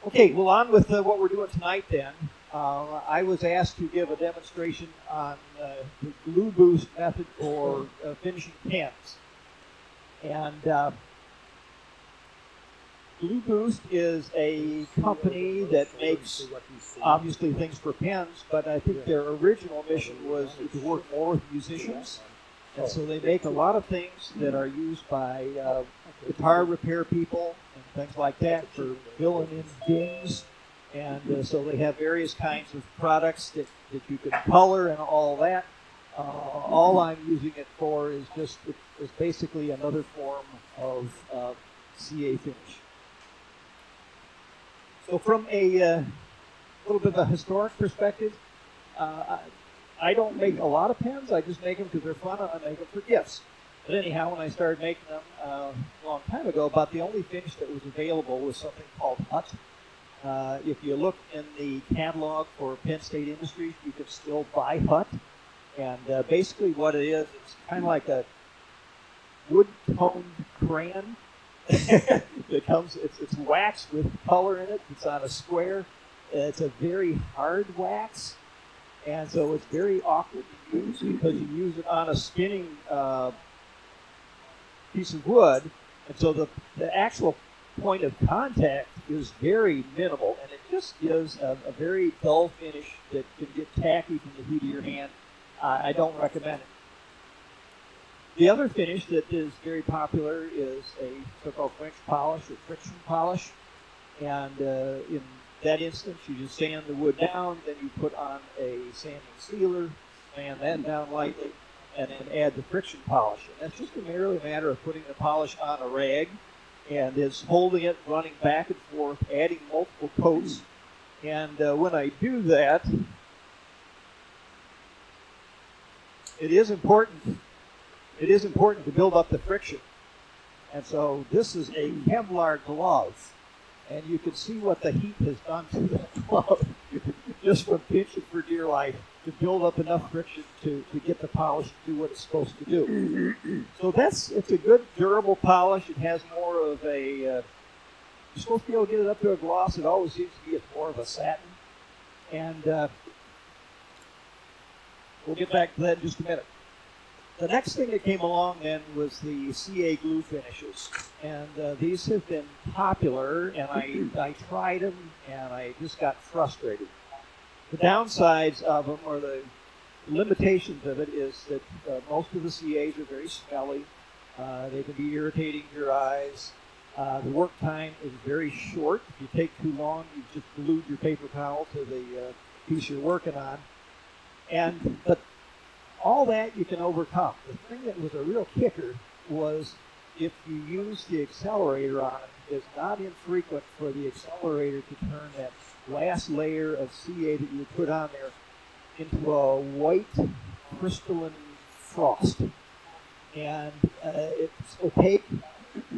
Okay, well, on with what we're doing tonight then. I was asked to give a demonstration on the GluBoost method for finishing pens. And GluBoost is a company that makes, obviously, things for pens, but I think their original mission was to work more with musicians. And so they make a lot of things that are used by guitar repair people and things like that for filling in dings. And so they have various kinds of products that you can color and all that. All I'm using it for is just it's basically another form of CA finish. So from a little bit of a historic perspective, I don't make a lot of pens. I just make them because they're fun and I make them for gifts. But anyhow, when I started making them a long time ago, about the only finish that was available was something called Hut. If you look in the catalog for Penn State Industries, you can still buy Hut. And basically what it is, it's kind of like a wood-toned crayon. It comes, it's waxed with color in it. It's on a square. It's a very hard wax. And so it's very awkward to use because you use it on a spinning piece of wood. And so the actual point of contact is very minimal. And it just gives a very dull finish that can get tacky from the heat of your hand. I don't recommend it. The other finish that is very popular is a so-called French polish or friction polish. And in that instance, you just sand the wood down, then you put on a sanding sealer, sand that down lightly, and then add the friction polish. And that's just merely a matter of putting the polish on a rag, and it's holding it, running back and forth, adding multiple coats. And when I do that, it is important to build up the friction. And so this is a Kevlar glove. And you can see what the heat has done to the glove just from pinching for dear life to build up enough friction to get the polish to do what it's supposed to do. So it's a good durable polish. It has more of a, you're supposed to be able to get it up to a gloss. It always seems to be more of a satin. And we'll get back to that in just a minute. The next thing that came along then was the CA glue finishes. And these have been popular, and I tried them, and I just got frustrated. The downsides of them, or the limitations of it, is that most of the CAs are very smelly. They can be irritating to your eyes. The work time is very short. If you take too long, you've just glued your paper towel to the piece you're working on. But all that you can overcome. The thing that was a real kicker was if you use the accelerator on it, it's not infrequent for the accelerator to turn that last layer of CA that you put on there into a white crystalline frost. And it's opaque,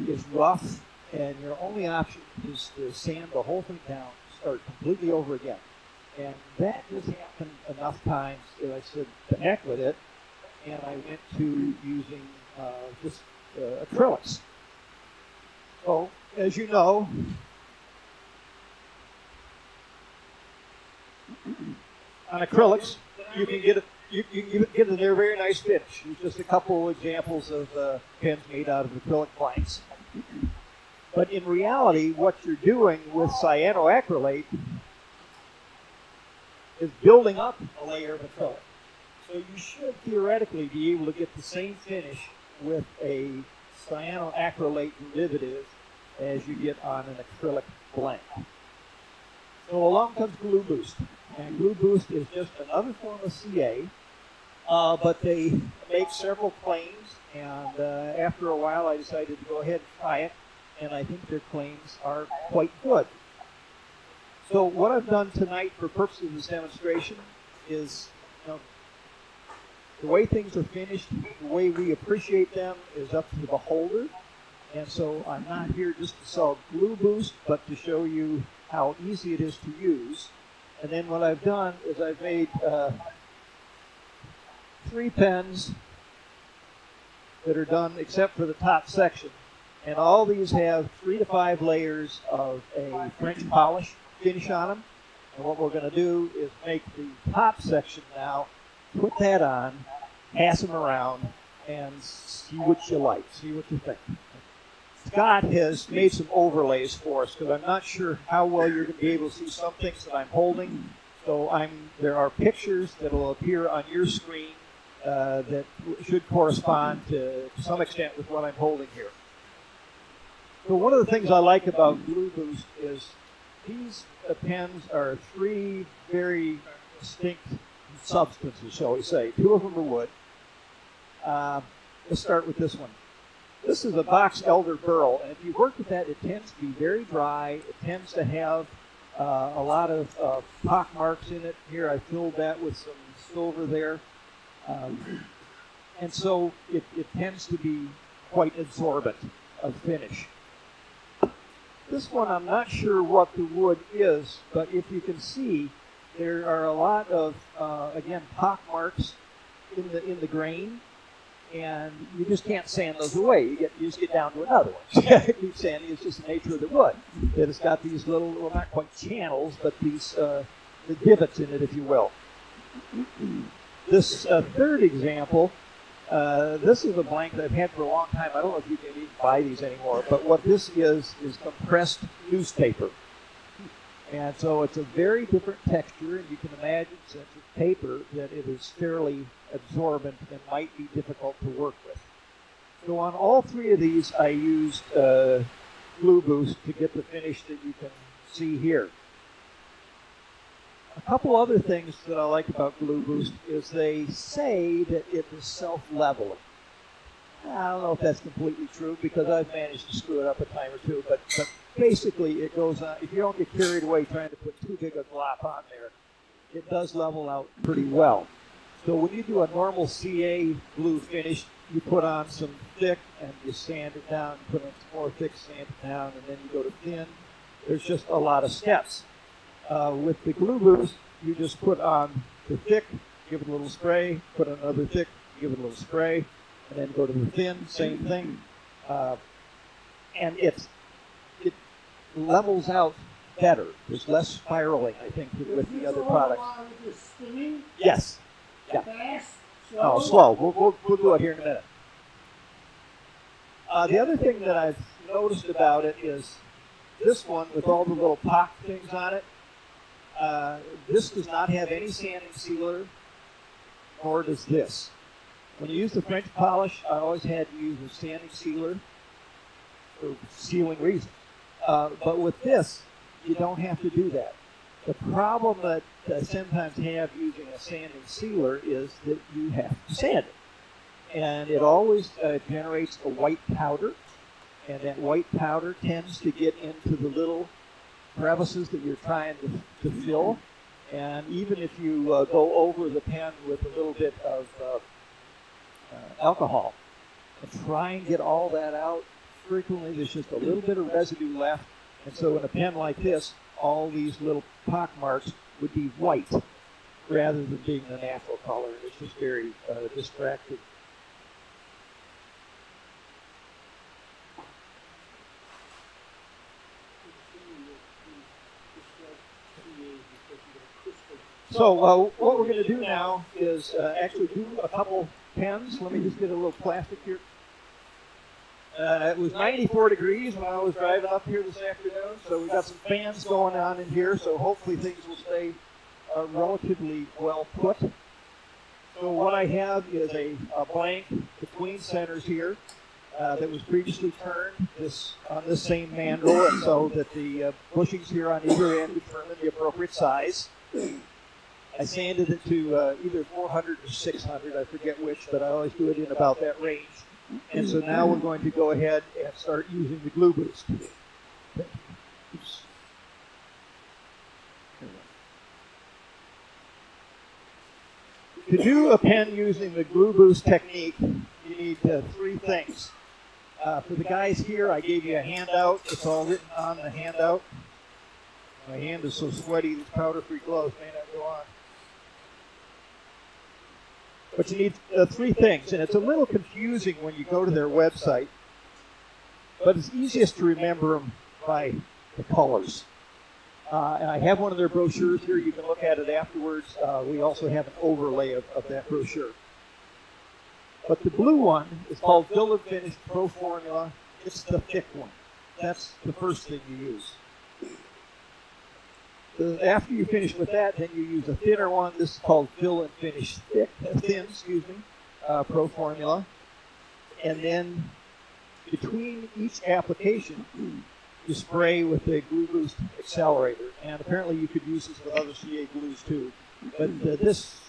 it's rough, and your only option is to sand the whole thing down, start completely over again. And that just happened enough times that I said, to heck with it, and I went to using just acrylics. So, as you know, on acrylics, you can get a very nice finish. Here's just a couple examples of pens made out of acrylic blanks. But in reality, what you're doing with cyanoacrylate is building up a layer of acrylic. So you should theoretically be able to get the same finish with a cyanoacrylate derivative as you get on an acrylic blank. So along comes GluBoost. And GluBoost is just another form of CA, but they make several claims, and after a while I decided to go ahead and try it, and I think their claims are quite good. So what I've done tonight for purposes of this demonstration is, the way things are finished, the way we appreciate them is up to the beholder. And so I'm not here just to sell GluBoost, but to show you how easy it is to use. And then what I've done is I've made 3 pens that are done except for the top section. And all these have 3 to 5 layers of a French polish finish on them. And what we're going to do is make the top section now, put that on, pass them around, and see what you like, see what you think. Scott has made some overlays for us because I'm not sure how well you're going to be able to see some things that I'm holding. So there are pictures that will appear on your screen that should correspond to some extent with what I'm holding here. So one of the things I like about GluBoost is these pens are 3 very distinct substances, shall we say. 2 of them are wood. Let's start with this one. This is a box elder burl, and if you work with that, it tends to be very dry. It tends to have a lot of pock marks in it. Here, I filled that with some silver there. And so it tends to be quite absorbent of finish. This one, I'm not sure what the wood is, but if you can see, there are a lot of, again, pock marks in the grain. And you just can't sand those away. You just get down to another one. Keep sanding. It's just the nature of the wood. It's got these little, well, not quite channels, but these the divots in it, if you will. This third example, this is a blank that I've had for a long time. I don't know if you can even buy these anymore, but what this is compressed newspaper. And so it's a very different texture, and you can imagine, since it's paper, that it is fairly absorbent and might be difficult to work with. So on all 3 of these, I used GluBoost to get the finish that you can see here. A couple other things that I like about GluBoost is they say that it is self-leveling. I don't know if that's completely true because I've managed to screw it up a time or two, but basically it goes on. If you don't get carried away trying to put too big a glop on there, it does level out pretty well. So when you do a normal CA glue finish, you put on some thick and you sand it down, put on some more thick, sand it down, and then you go to thin. There's just a lot of steps. With the GluBoost, you just put on the thick, give it a little spray, put on another thick, give it a little spray, and then go to the thin, same thing. And it levels out better. There's less spiraling, I think, with the other products. Yes. Yeah. Fast? Slow? No, slow. We'll do it here in a minute. The other thing that I've noticed about it is this one with all the little pock things on it. This does not have any sanding sealer, nor does this. When you use the French polish, I always had to use a sanding sealer for sealing reasons. But with this, you don't have to do that. The problem that I sometimes have using a sanding sealer is that you have to sand it. And it always generates a white powder, and that white powder tends to get into the little crevices that you're trying to fill. And even if you go over the pen with a little bit of alcohol and try and get all that out, frequently there's just a little bit of residue left. And so in a pen like this, all these little pock marks would be white rather than being the natural color. It's just very distracting. So what we're going to do now is actually do a couple pens. Let me just get a little plastic here. It was 94 degrees when I was driving up here this afternoon, so we've got some fans going on in here, so hopefully things will stay relatively well put. So what I have is a blank between centers here that was previously turned on this same mandrel, and so that the bushings here on either end determine the appropriate size. I sanded it to either 400 or 600, I forget which, but I always do it in about that range. And so now we're going to go ahead and start using the GluBoost. To do a pen using the GluBoost technique, you need 3 things. For the guys here, I gave you a handout. It's all written on the handout. My hand is so sweaty, these powder-free gloves may not go on. But you need 3 things, and it's a little confusing when you go to their website. but it's easiest to remember them by the colors. And I have one of their brochures here. You can look at it afterwards. We also have an overlay of that brochure. But the blue one is called Fill and Finish Pro Formula. It's the thick one. That's the first thing you use. After you finish with that, then you use a thinner one. This is called Fill and Finish Thin, Pro Formula. And then between each application, you spray with the GluBoost accelerator. And apparently you could use this with other CA glues too. But this,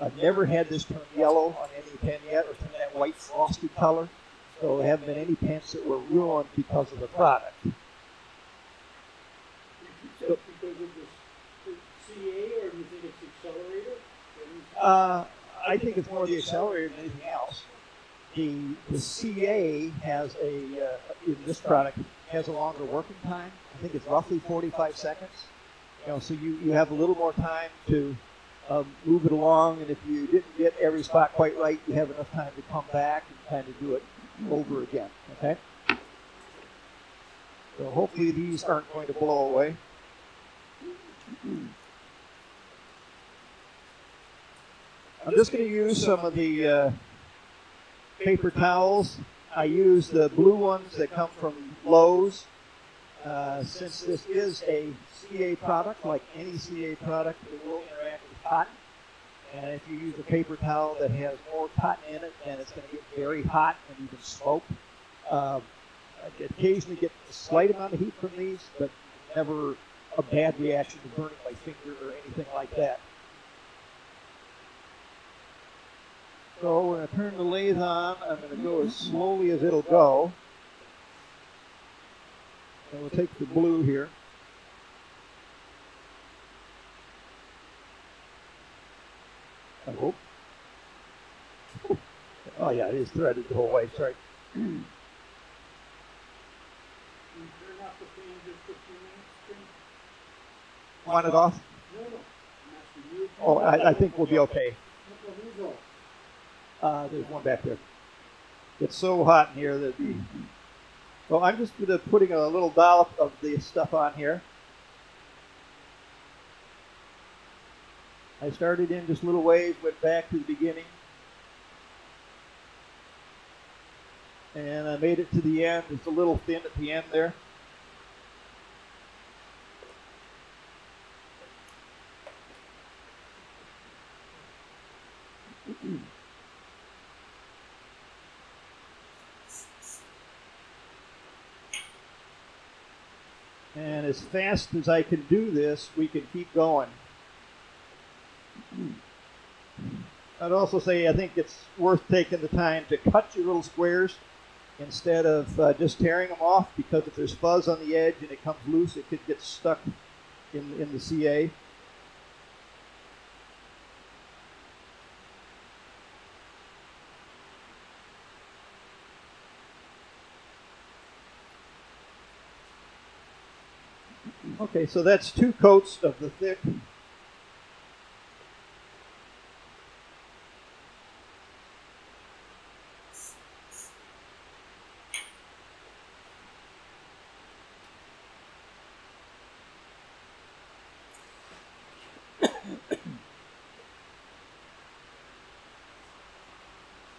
I've never had this turn yellow on any pen yet, or turn that white frosted color. So there haven't been any pens that were ruined because of the product. So, because of the CA, or do you think it's the accelerator? I think it's more the accelerator than anything else. The CA has in this product, has a longer working time. I think it's roughly 45 seconds. So you have a little more time to move it along, and if you didn't get every spot quite right, you have enough time to come back and kind of do it over again, okay? So hopefully these aren't going to blow away. I'm just going to use some of the paper towels. I use the blue ones that come from Lowe's. Since this is a CA product, like any CA product, it will interact with cotton. And if you use a paper towel that has more cotton in it, then it's going to get very hot and even smoke. I occasionally get a slight amount of heat from these, but never a bad reaction to burning my finger or anything like that. So when I turn the lathe on, I'm going to go as slowly as it'll go. And we'll take the blue here. I hope. Oh yeah, it is threaded the whole way, sorry. Can you turn off the fan just for a few minutes, Jim? Want it off? No. I'm asking you. Oh, I think we'll be okay. Who's off? There's one back there. It's so hot in here that well, I'm just putting a little dollop of the stuff on here. I started in just little waves, went back to the beginning. And I made it to the end. It's a little thin at the end there. And as fast as I can do this, we can keep going. I'd also say I think it's worth taking the time to cut your little squares instead of just tearing them off, because if there's fuzz on the edge and it comes loose, it could get stuck in the CA. Okay, so that's 2 coats of the thick.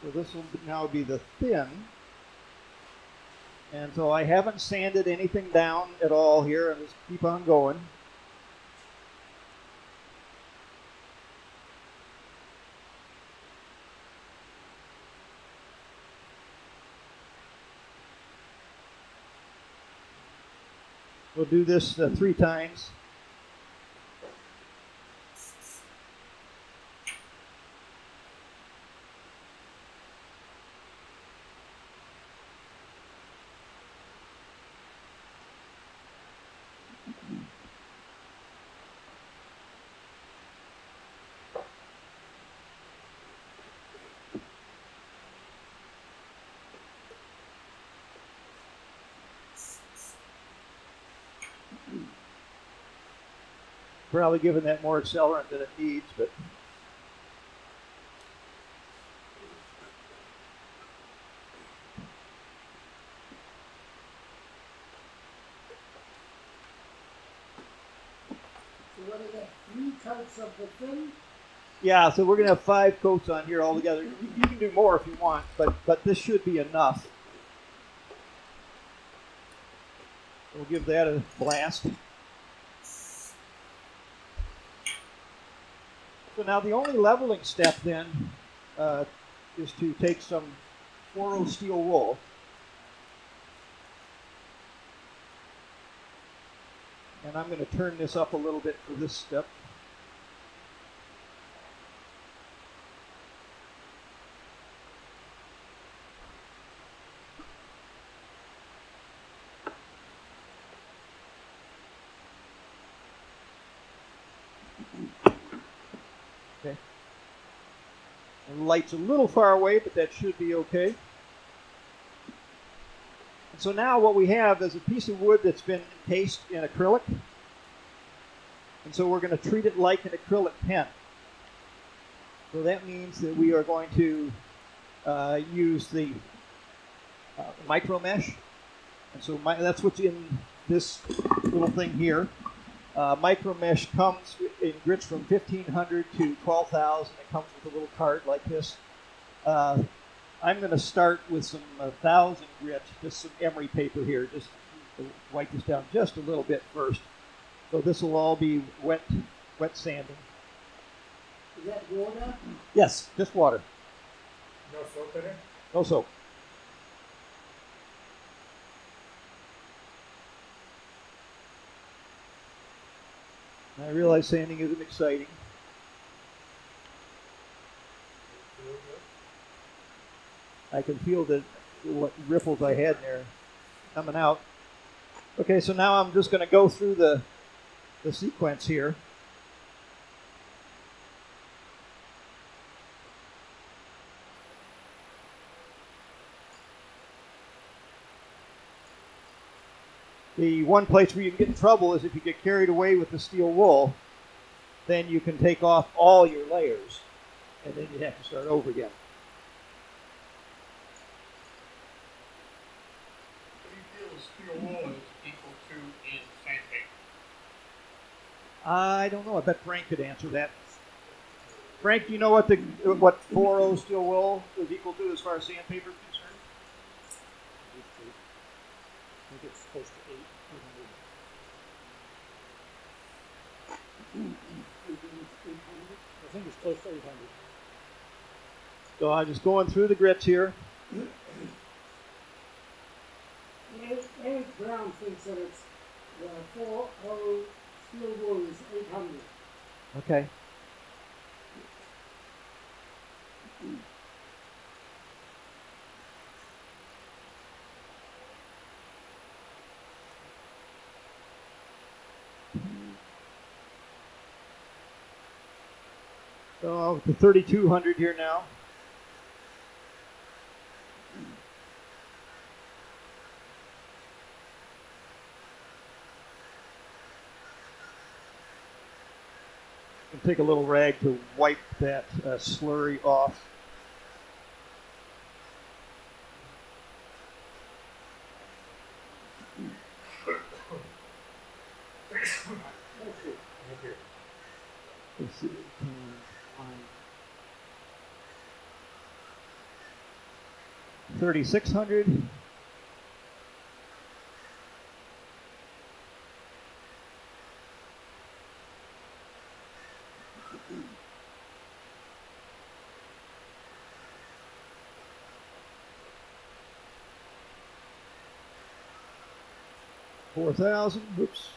So this will now be the thin. And so I haven't sanded anything down at all here. I just keep on going. We'll do this 3 times. Probably giving that more accelerant than it needs, but what is that? 3 coats of the thin? Yeah, so we're going to have 5 coats on here altogether. You can do more if you want, but this should be enough. We'll give that a blast. So now the only leveling step then is to take some 4-0 steel wool. And I'm going to turn this up a little bit for this step. Okay. The light's a little far away, but that should be okay. So now what we have is a piece of wood that's been encased in acrylic. And so we're going to treat it like an acrylic pen. So that means that we are going to use the micro mesh. And so that's what's in this little thing here. Micro mesh comes in grits from 1,500 to 12,000. It comes with a little card like this. I'm going to start with some 1,000 grit, just some emery paper here, just to wipe this down just a little bit first. So this will all be wet sanding. Is that water? Yes, just water. No soap in it? No soap. I realize sanding isn't exciting. I can feel what ripples I had in there coming out. Okay, so now I'm just going to go through the sequence here. The one place where you can get in trouble is if you get carried away with the steel wool, then you can take off all your layers, and then you have to start over again. Steel wool is equal to in sandpaper? I don't know. I bet Frank could answer that. Frank, do you know what 4-0 steel wool is equal to as far as sandpaper is concerned? I think it's close to 800. I think it's close to 800. So I'm just going through the grits here. Eric Brown thinks that it's the 4-0 steel wool is 800. Okay. So the 3,200 here now. Take a little rag to wipe that slurry off. Let's see. 3,600. $4,000. Oops.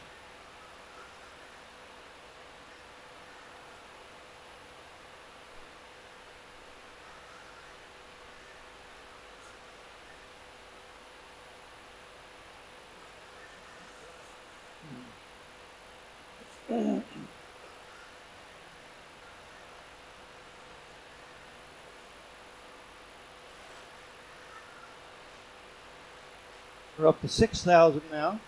We're up to 6,000 now.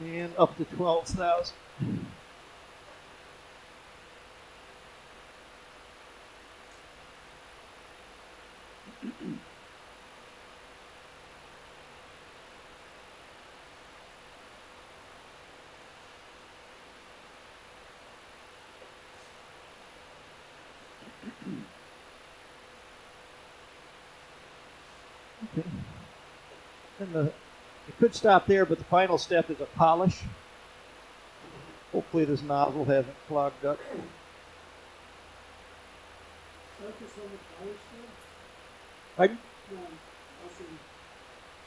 And up to 12,000. Okay. And it could stop there, but the final step is a polish. Hopefully this nozzle hasn't clogged up. Focus on the polish there? Pardon?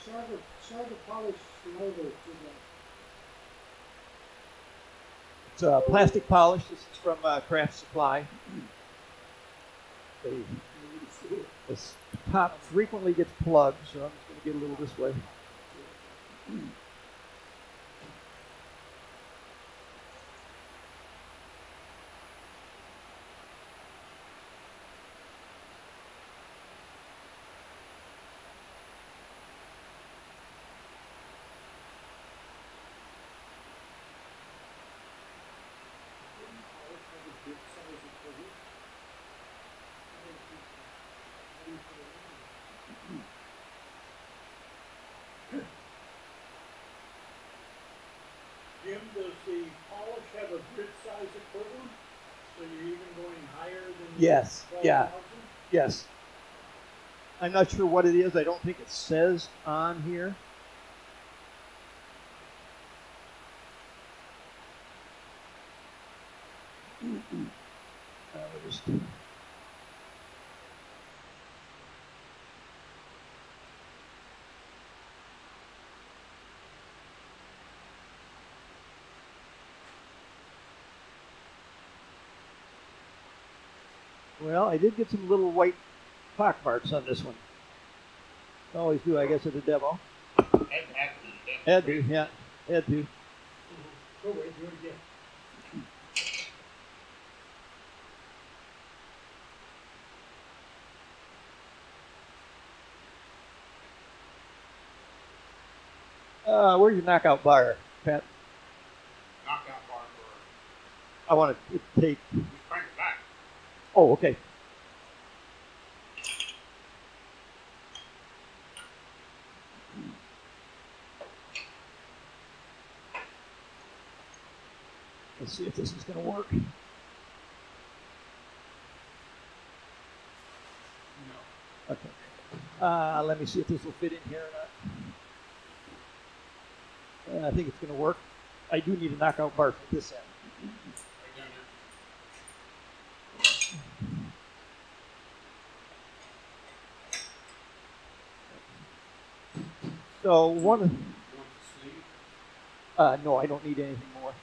Cigar polish logo to the. It's a plastic polish. This is from Craft Supply. This top frequently gets plugged, so I'm just going to get a little this way. Jim, does the polish have a grit size equivalent? So you're even going higher than Yes, 12,000? yeah, yes. I'm not sure what it is. I don't think it says on here. Well, I did get some little white pock marks on this one. Always do, I guess, at a demo. Had to, yeah, had to. Go away, do it again. Where's your knockout bar, Pat? Knockout bar for. I want to take. We crank it back. Oh, okay. Let's see if this is going to work. No. Okay. Let me see if this will fit in here or not. I think it's going to work. I do need a knockout bar for this end. Right down there. So one of You want the sleeve? no, I don't need anything more.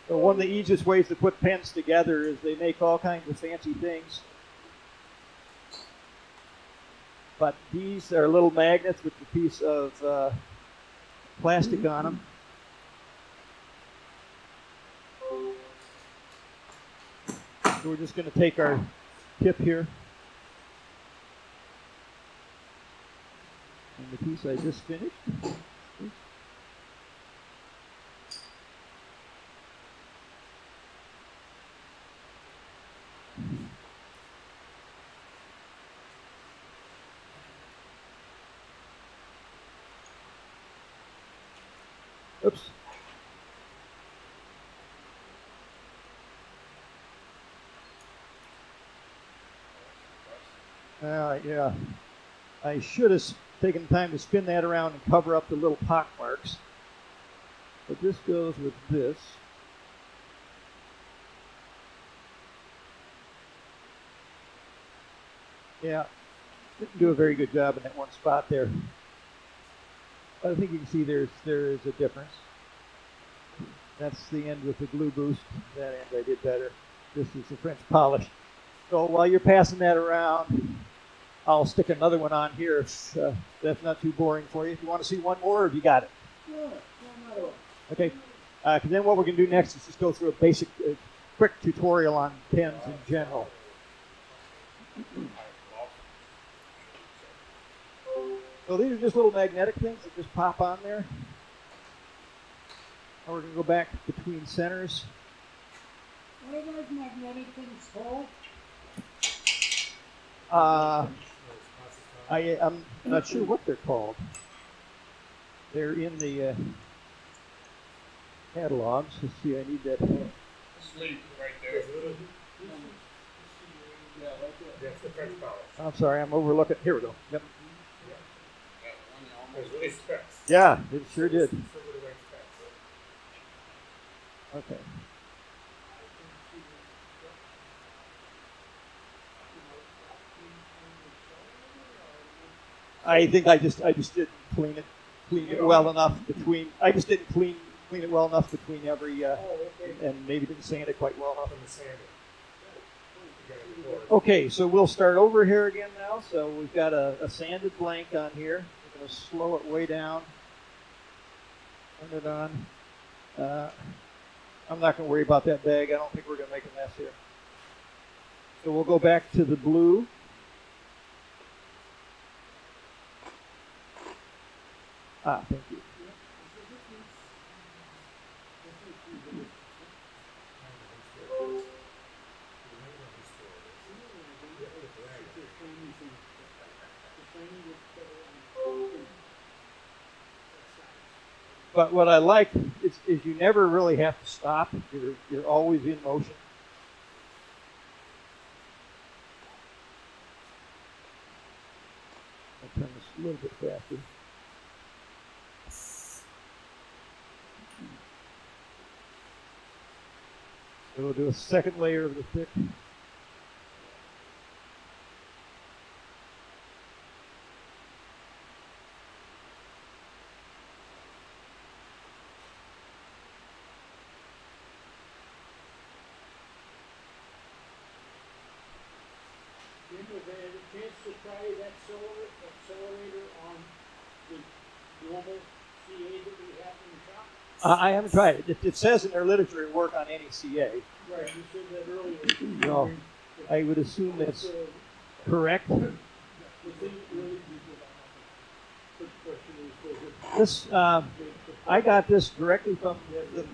So one of the easiest ways to put pens together is they make all kinds of fancy things. But these are little magnets with a piece of plastic on them. So we're just going to take our tip here. And the piece I just finished. Oops. Yeah. I should have taken time to spin that around and cover up the little pock marks. But this goes with this. Yeah, didn't do a very good job in that one spot there. But I think you can see there is a difference. That's the end with the GluBoost. That end I did better. This is the French polish. So while you're passing that around, I'll stick another one on here if that's not too boring for you. If you want to see one more, or have you got it? No, not at all. Okay. Because then what we're going to do next is just go through a basic, quick tutorial on pens in general. So these are just little magnetic things that just pop on there. And we're going to go back between centers. What are those magnetic things called? I'm not sure what they're called. They're in the catalogs. Let's see, I need that. Sleeve right there. Yeah, right there. That's the French polish. I'm sorry, I'm overlooking. Here we go. Yep. Almost It's specs. Yeah, it sure did. Silver to white specs. Okay. I think I just didn't clean it well enough between. I just didn't clean it well enough between every, and maybe didn't sand it quite well enough. From the sanding. Okay, so we'll start over here again now. So we've got a sanded blank on here. We're going to slow it way down. Turn it on. I'm not going to worry about that bag. I don't think we're going to make a mess here. So we'll go back to the blue. Thank you. But what I like is you never really have to stop. You're always in motion. I'll turn this a little bit faster. So we'll do a second layer of the thick. Jim, have you had a chance to try that accelerator on the normal CA that we have in the shop? I haven't tried it. It says in their literature it work on any CA. Right, you said that earlier. No, I would assume that's correct. The thing that really first question is, does it This I got this directly from the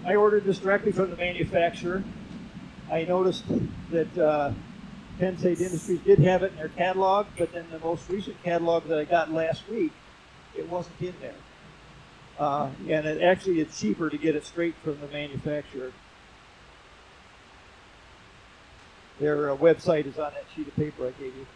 I ordered this directly from the manufacturer. I noticed that Penn State Industries did have it in their catalog, but then the most recent catalog that I got last week, it wasn't in there. And it actually it's cheaper to get it straight from the manufacturer. Their website is on that sheet of paper I gave you.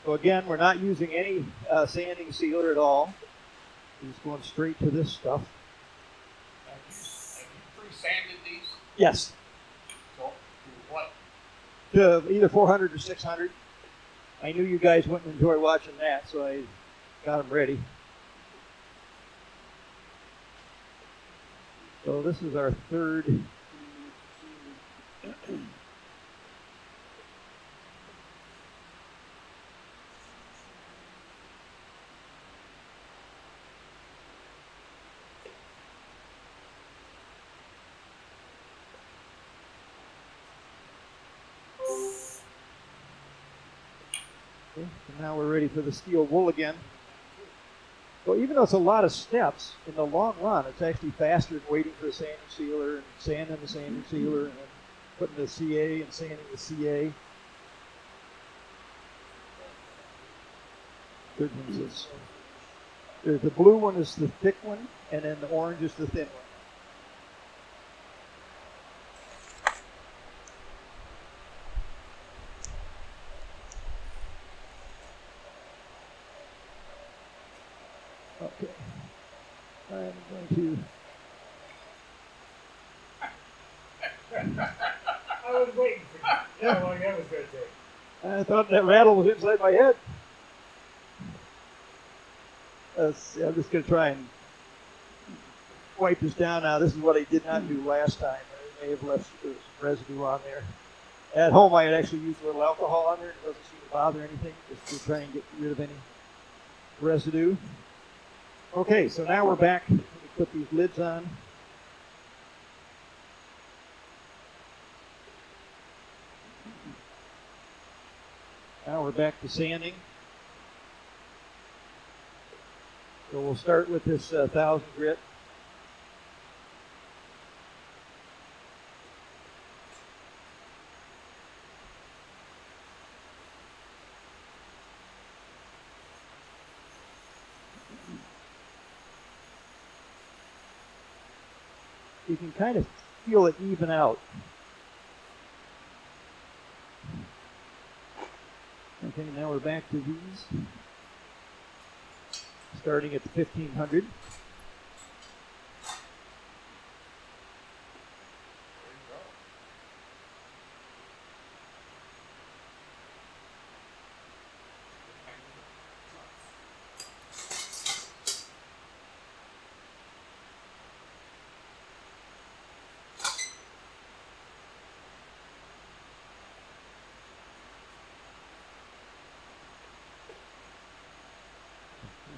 So again, we're not using any sanding sealer at all. We're just going straight to this stuff. Have you pre-sanded these? Yes, So, to what? to either 400 or 600. I knew you guys wouldn't enjoy watching that, so I got them ready. So this is our third. Okay, so now we're ready for the steel wool again. So even though it's a lot of steps, in the long run, it's actually faster than waiting for a sanding sealer and sanding the sanding sealer and then putting the CA and sanding the CA. Third one's this. The blue one is the thick one, and then the orange is the thin one. Okay, I'm going I was waiting for you. How long that was going to take. to. I thought that rattle was inside my head. I'm just going to try and wipe this down now. This is what I did not do last time. may have left some residue on there. At home, I had actually used a little alcohol on there. It doesn't seem to bother anything, just to try and get rid of any residue. Okay, so now we're back. Let me put these lids on. Now we're back to sanding. So we'll start with this 1000 grit. You can kind of feel it even out. Okay, now we're back to these. Starting at the 1500.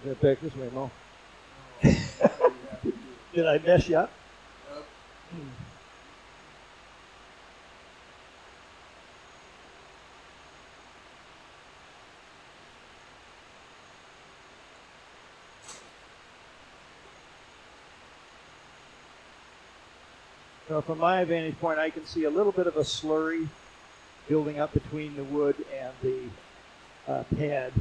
Get back this way, Mo. Did I mess you up? Nope. So from my vantage point, I can see a little bit of a slurry building up between the wood and the pad.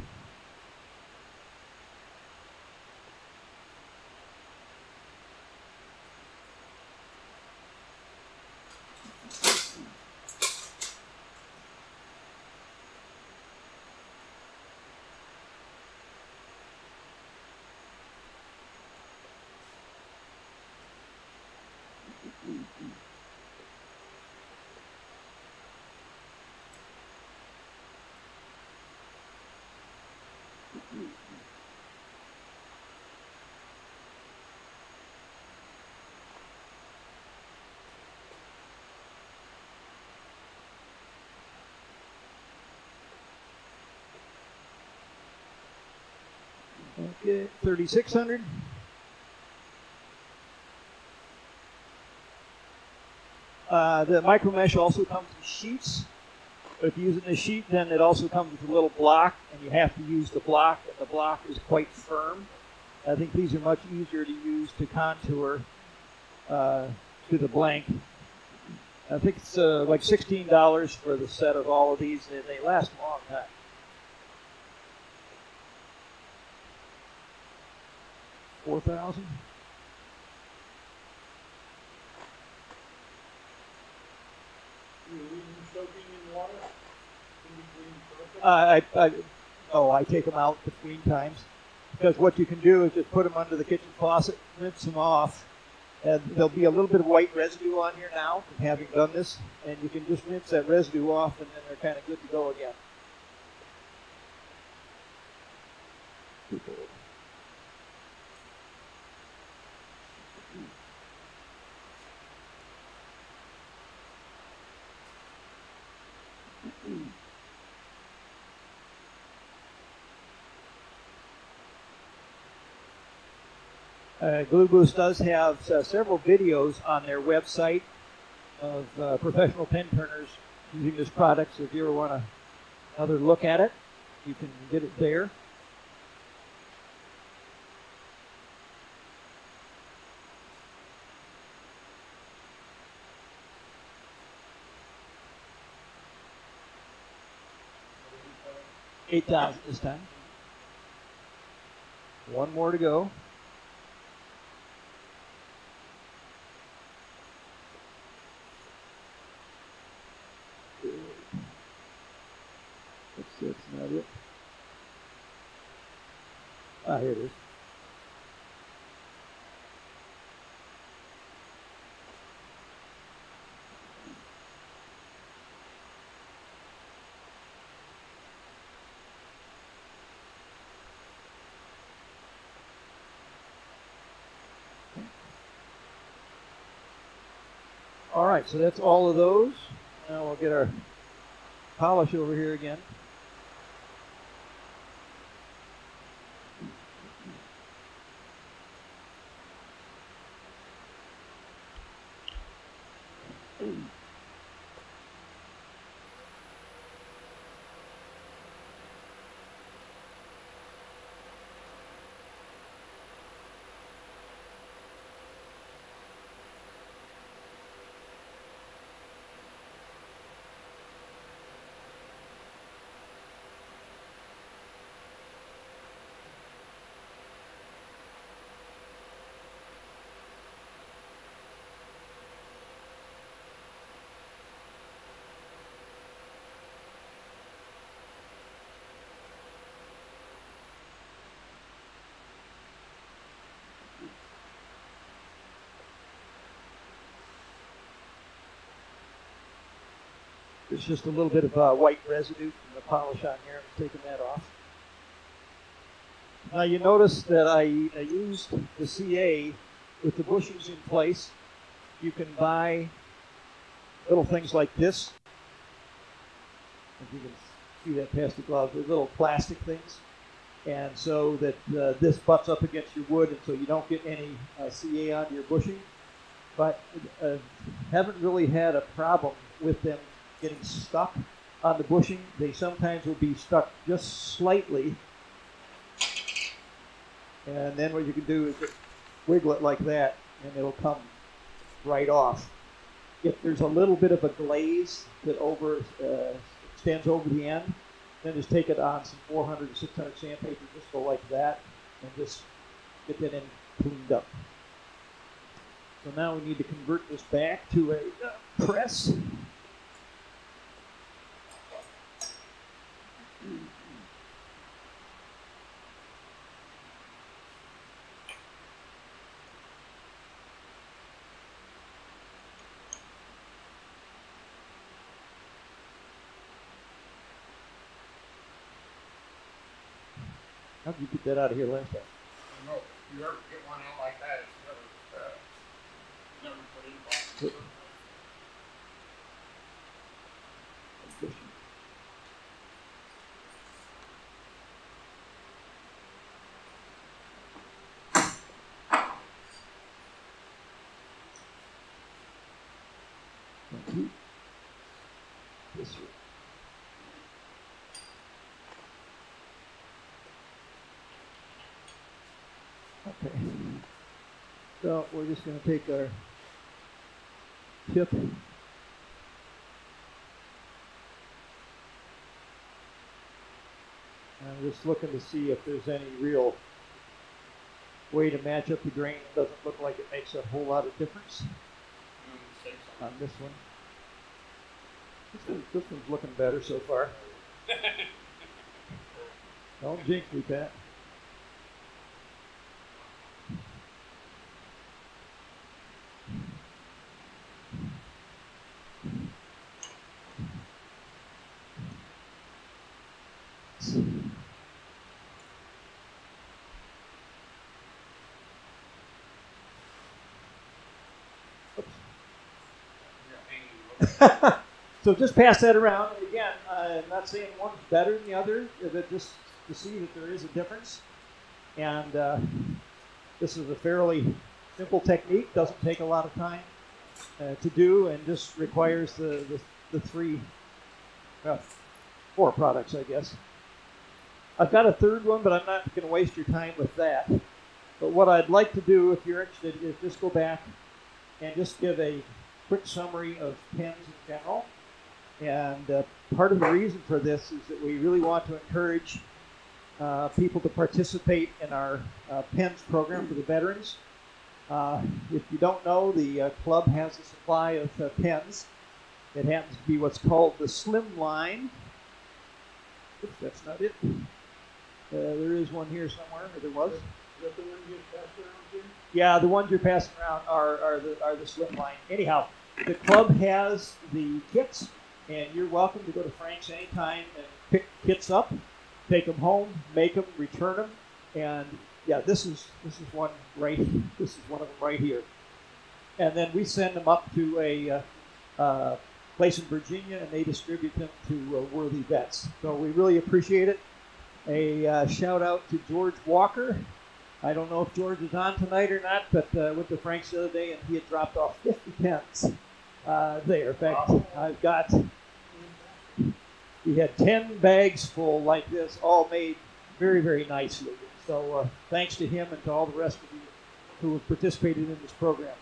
Okay, 3600. The micro mesh also comes in sheets. But if you're using the sheet, then it also comes with a little block, and you have to use the block, and the block is quite firm. I think these are much easier to use to contour to the blank. I think it's like $16 for the set of all of these, and they last a long time. $4,000. You leave them soaking in water in between purpose? I take them out between times, because what you can do is just put them under the kitchen faucet, rinse them off, and there'll be a little bit of white residue on here now from having done this, and you can just rinse that residue off, and then they're kind of good to go again. GluBoost does have several videos on their website of professional pen turners using this product, so if you ever want another look at it, you can get it there. $8,000 this time. One more to go. That's not it. Ah, here it is. All right, so that's all of those. Now we'll get our polish over here again. There's just a little bit of white residue from the polish on here. I'm taking that off. Now you notice that I used the CA with the bushings in place. You can buy little things like this. If you can see that past the gloves, they're little plastic things. And so that this butts up against your wood, and so you don't get any CA onto your bushing. But haven't really had a problem with them getting stuck on the bushing. They sometimes will be stuck just slightly, and then what you can do is just wiggle it like that and it'll come right off. If there's a little bit of a glaze that extends over the end, then just take it on some 400 or 600 sandpaper, just go like that, and just get that in cleaned up. So now we need to convert this back to a press. How did you get that out of here last time? I don't know. If you ever get one out like that, it's never put in box. This way. Okay, so we're just going to take our tip and I'm just looking to see if there's any real way to match up the grain. It doesn't look like it makes a whole lot of difference on this one. This one's looking better so far. Don't jinx me, Pat. So just pass that around. And again, I'm not saying one's better than the other, but just to see that there is a difference. And this is a fairly simple technique. Doesn't take a lot of time to do, and just requires the four products, I guess. I've got a third one, but I'm not going to waste your time with that. But what I'd like to do, if you're interested, is just go back and just give a quick summary of pens in general. And part of the reason for this is that we really want to encourage people to participate in our pens program for the veterans. If you don't know, the club has a supply of pens. It happens to be what's called the Slim Line. Oops, that's not it. There is one here somewhere, or there was. Is that the one you passed around, Jim? Yeah, the ones you're passing around are the Slim Line. Anyhow, the club has the kits, and you're welcome to go to Frank's anytime and pick kits up, take them home, make them, return them, and yeah, this is one right. This is one of them right here. and then we send them up to a place in Virginia, and they distribute them to worthy vets. So we really appreciate it. A shout out to George Walker. I don't know if George is on tonight or not, but went to Frank's the other day, and he had dropped off 50 pens there. In fact, I've got, he had 10 bags full like this, all made very, very nicely. So thanks to him and to all the rest of you who have participated in this program.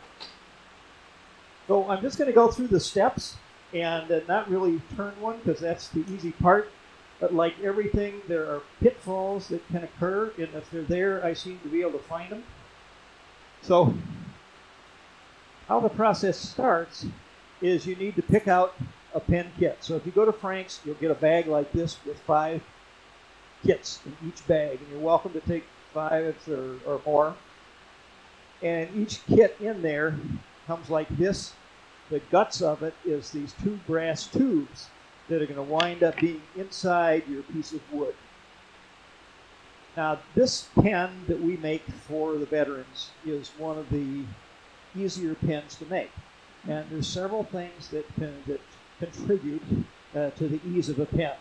So I'm just going to go through the steps and not really turn one, because that's the easy part. But like everything, there are pitfalls that can occur, and if they're there, I seem to be able to find them. So how the process starts is you need to pick out a pen kit. So if you go to Frank's, you'll get a bag like this with 5 kits in each bag, and you're welcome to take 5 or more. And each kit in there comes like this. The guts of it is these 2 brass tubes that are going to wind up being inside your piece of wood. Now, this pen that we make for the veterans is one of the easier pens to make. And there's several things that contribute to the ease of a pen.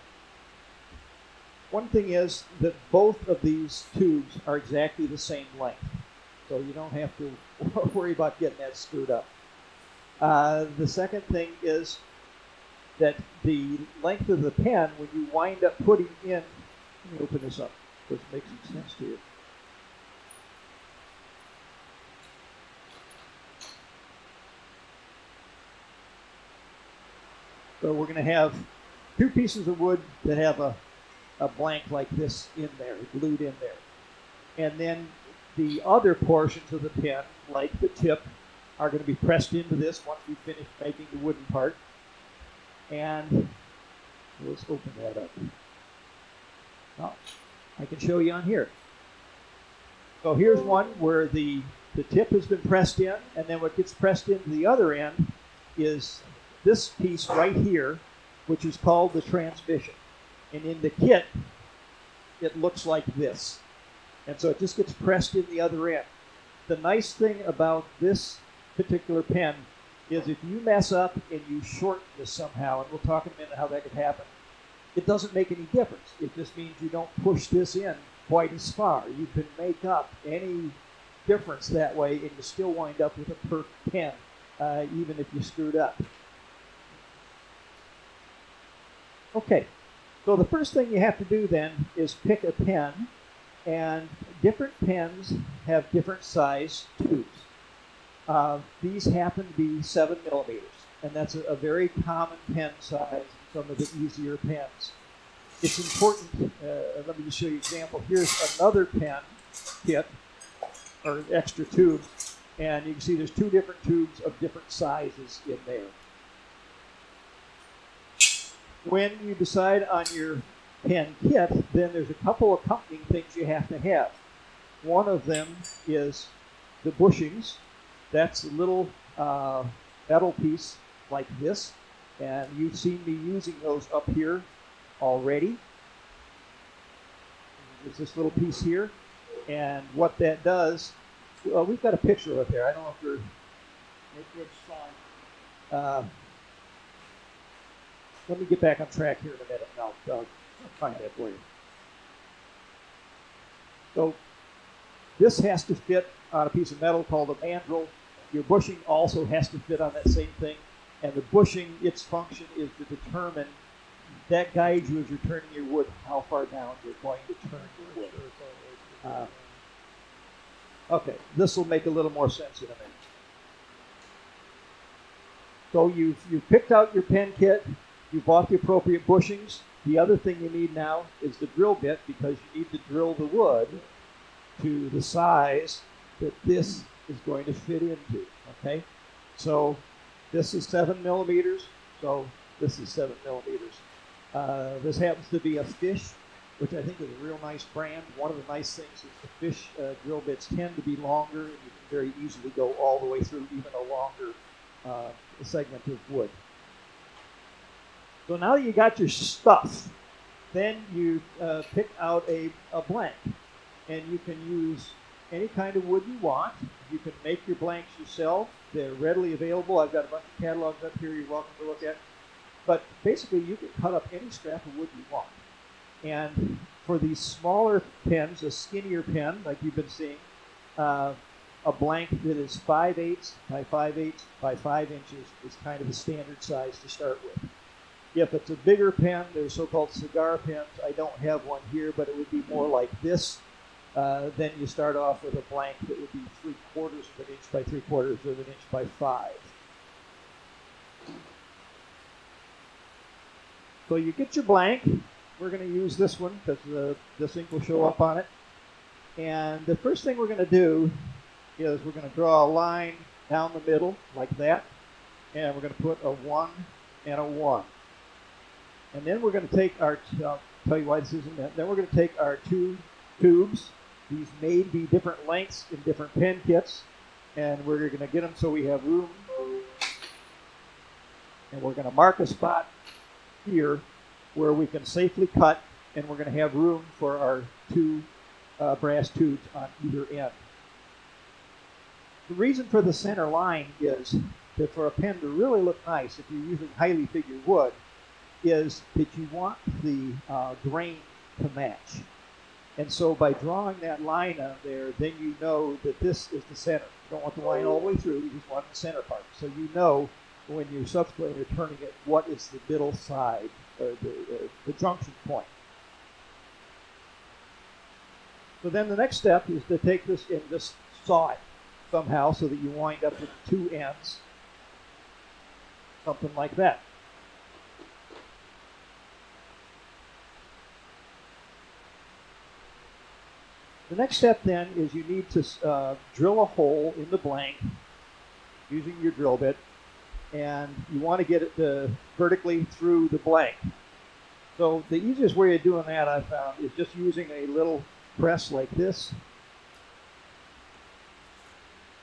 One thing is that both of these tubes are exactly the same length. So you don't have to worry about getting that screwed up. The second thing is that the length of the pen, when you wind up putting in, let me open this up so it makes some sense to you. So we're going to have 2 pieces of wood that have a blank like this in there, glued in there. And then the other portions of the pen, like the tip, are going to be pressed into this once we finish making the wooden part. And let's open that up. Oh, I can show you on here. So here's one where the tip has been pressed in, and then what gets pressed into the other end is this piece right here, which is called the transmission. And in the kit, it looks like this. And so it just gets pressed in the other end. The nice thing about this particular pen is if you mess up and you shorten this somehow, and we'll talk in a minute how that could happen, it doesn't make any difference. It just means you don't push this in quite as far. You can make up any difference that way, and you still wind up with a perfect pen, even if you screwed up. Okay, so the first thing you have to do then is pick a pen, and different pens have different size tubes. These happen to be 7 millimeters, and that's a very common pen size in some of the easier pens. It's important, let me just show you an example. Here's another pen kit, or extra tube, and you can see there's 2 different tubes of different sizes in there. When you decide on your pen kit, then there's a couple accompanying things you have to have. One of them is the bushings. That's a little metal piece like this, and you've seen me using those up here already. There's this little piece here, and what that does, well, we've got a picture of it there. I don't know if you're... let me get back on track here in a minute, and I'll find that for you. So this has to fit on a piece of metal called a mandrel. Your bushing also has to fit on that same thing. And the bushing, its function is to determine, that guides you as you're turning your wood, how far down you're going to turn your wood. Okay, this will make a little more sense in a minute. So you've picked out your pen kit, you bought the appropriate bushings. The other thing you need now is the drill bit, because you need to drill the wood to the size that this is going to fit into, okay? So this is 7 millimeters, so this is 7 millimeters. This happens to be a Fish, which I think is a real nice brand. One of the nice things is the Fish drill bits tend to be longer, and you can very easily go all the way through even a longer segment of wood. So now that you got your stuff, then you pick out a blank, and you can use any kind of wood you want. You can make your blanks yourself. They're readily available. I've got a bunch of catalogs up here you're welcome to look at. But basically, you can cut up any scrap of wood you want. And for these smaller pens, a skinnier pen, like you've been seeing, a blank that is 5/8 by 5/8 by 5 inches is kind of a standard size to start with. If it's a bigger pen, they're so-called cigar pens. I don't have one here, but it would be more like this. Then you start off with a blank that would be 3/4 of an inch by 3/4 of an inch by 5. So you get your blank. We're going to use this one because this ink will show up on it. And the first thing we're going to do is we're going to draw a line down the middle like that. And we're going to put a 1 and a 1. And then we're going to take our, I'll tell you why this isn't that. Then we're going to take our 2 tubes. These may be different lengths in different pen kits. And we're going to get them so we have room. And we're going to mark a spot here where we can safely cut. And we're going to have room for our 2 brass tubes on either end. The reason for the center line is that for a pen to really look nice, if you're using highly figured wood, is that you want the grain to match. And so by drawing that line on there, then you know that this is the center. You don't want the line all the way through, you just want the center part. So you know when you're subsequently turning it, what is the middle side, or the junction point. So then the next step is to take this and just saw it somehow so that you wind up with 2 ends. Something like that. The next step then is you need to drill a hole in the blank using your drill bit, and you want to get it vertically through the blank. So the easiest way of doing that, I found, is just using a little press like this.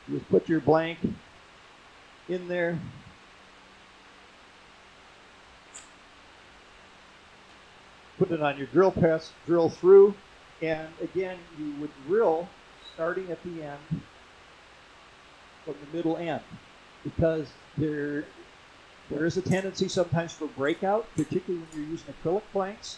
You just put your blank in there. Put it on your drill press, drill through, and again, you would drill starting at the end from the middle end, because there is a tendency sometimes for breakout, particularly when you're using acrylic blanks.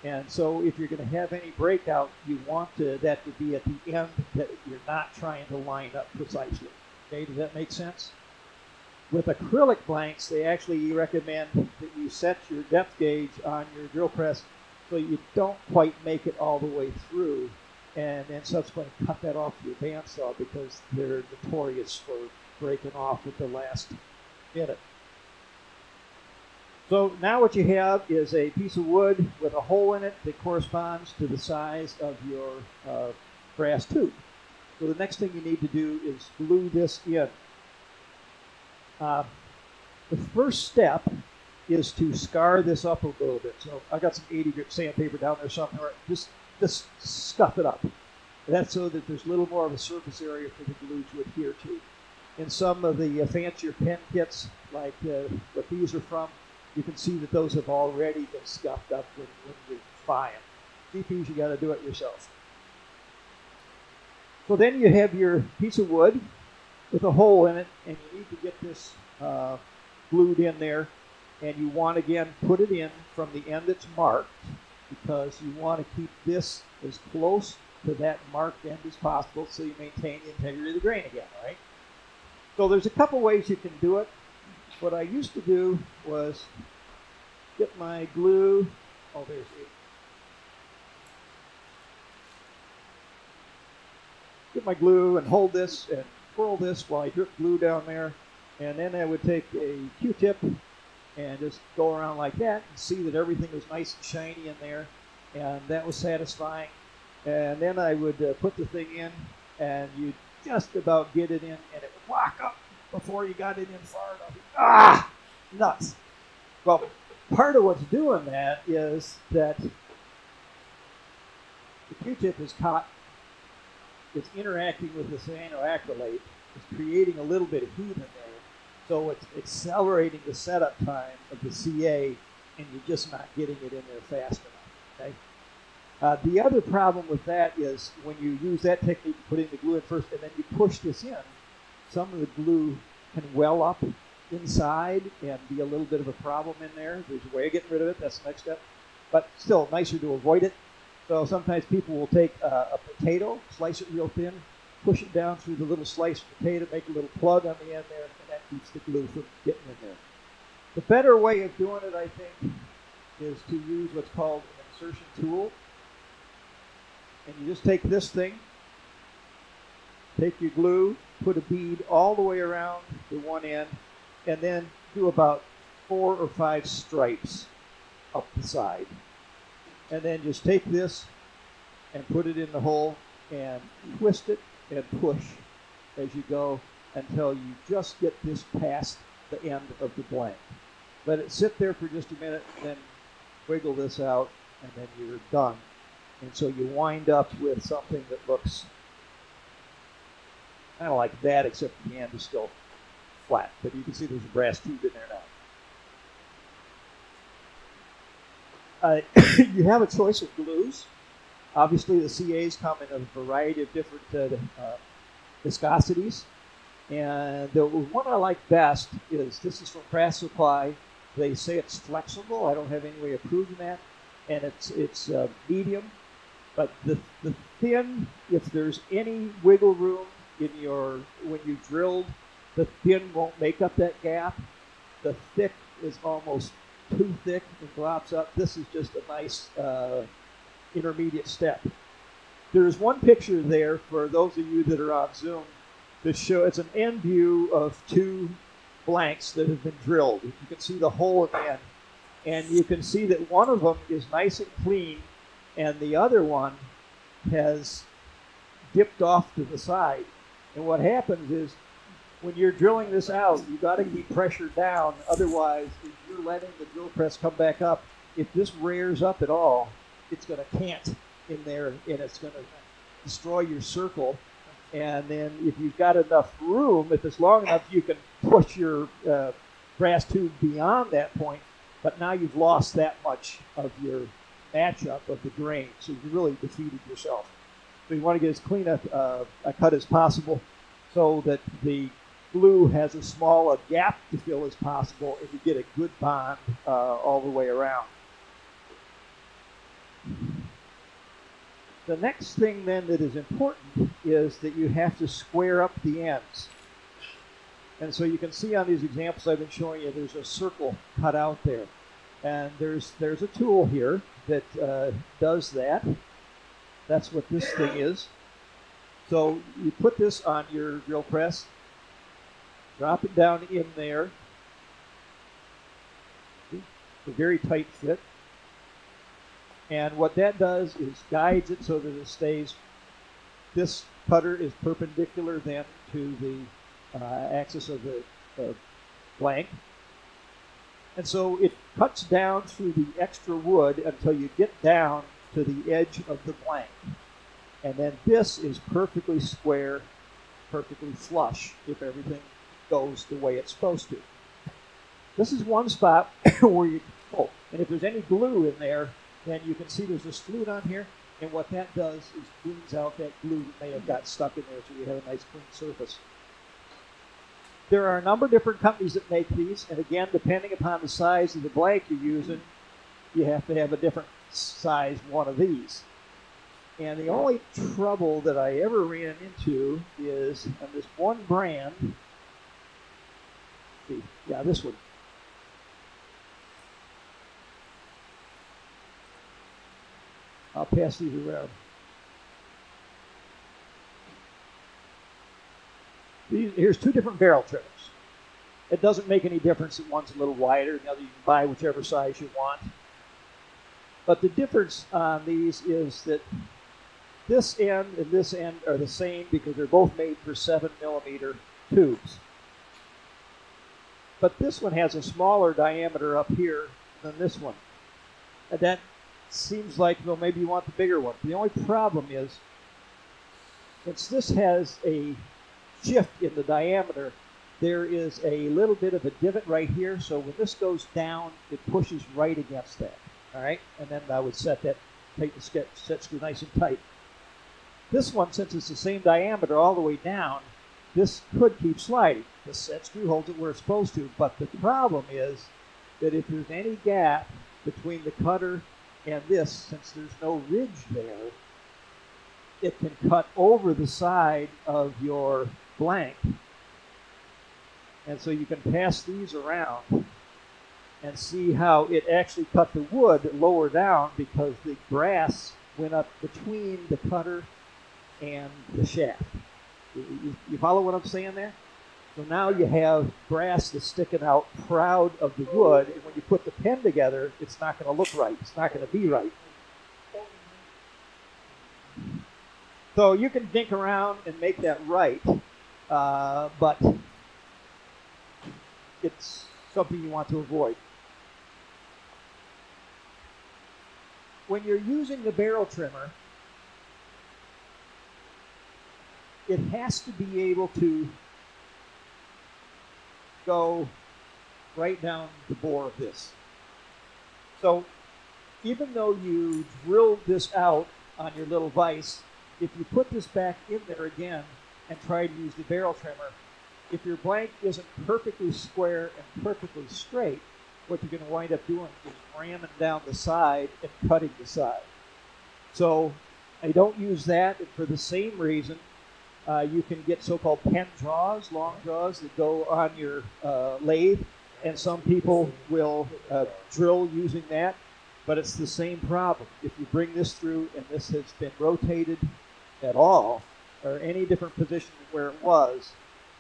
And so if you're going to have any breakout, you want that to be at the end that you're not trying to line up precisely. Okay, does that make sense? With acrylic blanks, they actually recommend that you set your depth gauge on your drill press so you don't quite make it all the way through, and then subsequently cut that off with your bandsaw, because they're notorious for breaking off at the last minute. So now what you have is a piece of wood with a hole in it that corresponds to the size of your brass tube. So the next thing you need to do is glue this in. The first step is to scar this up a little bit. So I got some 80 grit sandpaper down there somewhere. Just scuff it up. That's so that there's a little more of a surface area for the glue to adhere to. In some of the fancier pen kits, like what these are from, you can see that those have already been scuffed up when you buy them. GPs, you got to do it yourself. So then you have your piece of wood with a hole in it, and you need to get this glued in there. And you want, again, put it in from the end that's marked, because you want to keep this as close to that marked end as possible so you maintain the integrity of the grain again, right? So there's a couple ways you can do it. What I used to do was get my glue. Oh, there's it. Get my glue and hold this and twirl this while I drip glue down there. And then I would take a Q-tip and just go around like that and see that everything was nice and shiny in there. And that was satisfying. And then I would put the thing in, and you just about get it in, and it would lock up before you got it in far enough. Ah! Nuts. Well, part of what's doing that is that the Q-tip is caught, it's interacting with the cyanoacrylate, it's creating a little bit of heat in there, so it's accelerating the setup time of the CA, and you're just not getting it in there fast enough, okay? The other problem with that is when you use that technique, putting the glue in first and then you push this in, some of the glue can well up inside and be a little bit of a problem in there. There's a way of getting rid of it. That's the next step. But still, nicer to avoid it. So sometimes people will take a potato, slice it real thin, push it down through the little sliced potato, make a little plug on the end there, and that keeps the glue from getting in there. The better way of doing it, I think, is to use what's called an insertion tool. And you just take this thing, take your glue, put a bead all the way around the one end, and then do about 4 or 5 stripes up the side. And then just take this and put it in the hole and twist it and push as you go until you just get this past the end of the blank. Let it sit there for just a minute, then wiggle this out, and then you're done. And so you wind up with something that looks kind of like that, except the end is still flat. But you can see there's a brass tube in there now. You have a choice of glues. Obviously, the CAs come in a variety of different viscosities. And the one I like best is, this is from Craft Supply. They say it's flexible. I don't have any way of proving that. And it's medium. But the thin, if there's any wiggle room in when you drilled, the thin won't make up that gap. The thick is almost too thick and glops up. This is just a nice intermediate step. There's one picture there for those of you that are on Zoom that show it's an end view of 2 blanks that have been drilled. You can see the hole at the end, and you can see that one of them is nice and clean, and the other one has dipped off to the side. And what happens is, when you're drilling this out, you got to keep pressure down. Otherwise, if you're letting the drill press come back up, if this rears up at all, it's going to cant in there, and it's going to destroy your circle. And then if you've got enough room, if it's long enough, you can push your brass tube beyond that point. But now you've lost that much of your matchup of the grain, so you really defeated yourself. So you want to get as clean a cut as possible so that the glue has as small a gap to fill as possible, and you get a good bond all the way around. The next thing then that is important is that you have to square up the ends. And so you can see on these examples I've been showing you, there's a circle cut out there. And there's a tool here that does that. That's what this thing is. So you put this on your drill press, drop it down in there. It's a very tight fit. And what that does is guides it so that it stays, this cutter is perpendicular then to the axis of the blank. And so it cuts down through the extra wood until you get down to the edge of the blank. And then this is perfectly square, perfectly flush if everything goes the way it's supposed to. This is one spot where you, and if there's any glue in there, then you can see there's a flute on here, and what that does is cleans out that glue that may have got stuck in there so you have a nice clean surface. There are a number of different companies that make these, and again, depending upon the size of the blank you're using, you have to have a different size one of these. And the only trouble that I ever ran into is on this one brand, this one. I'll pass these around. Here's 2 different barrel trimmers. It doesn't make any difference that one's a little wider, the other you can buy whichever size you want. But the difference on these is that this end and this end are the same because they're both made for 7mm tubes. But this one has a smaller diameter up here than this one. And that seems like, well, maybe you want the bigger one. The only problem is, since this has a shift in the diameter, there is a little bit of a divot right here, so when this goes down, it pushes right against that. All right, and then I would set that. tighten the set screw nice and tight. This one, since it's the same diameter all the way down, this could keep sliding. The set screw holds it where it's supposed to, but the problem is that if there's any gap between the cutter and this, since there's no ridge there, it can cut over the side of your blank. And so you can pass these around and see how it actually cut the wood lower down because the brass went up between the cutter and the shaft. You follow what I'm saying there? So now you have brass that's sticking out proud of the wood, and when you put the pen together, it's not going to look right. It's not going to be right. So you can dink around and make that right, but it's something you want to avoid. When you're using the barrel trimmer, it has to be able to go right down the bore of this. So even though you drilled this out on your little vise, if you put this back in there again and try to use the barrel trimmer, if your blank isn't perfectly square and perfectly straight, what you're going to wind up doing is ramming down the side and cutting the side. So I don't use that, and for the same reason, you can get so-called pen jaws, long jaws that go on your lathe, and some people will drill using that, but it's the same problem. If you bring this through and this has been rotated at all, or any different position where it was,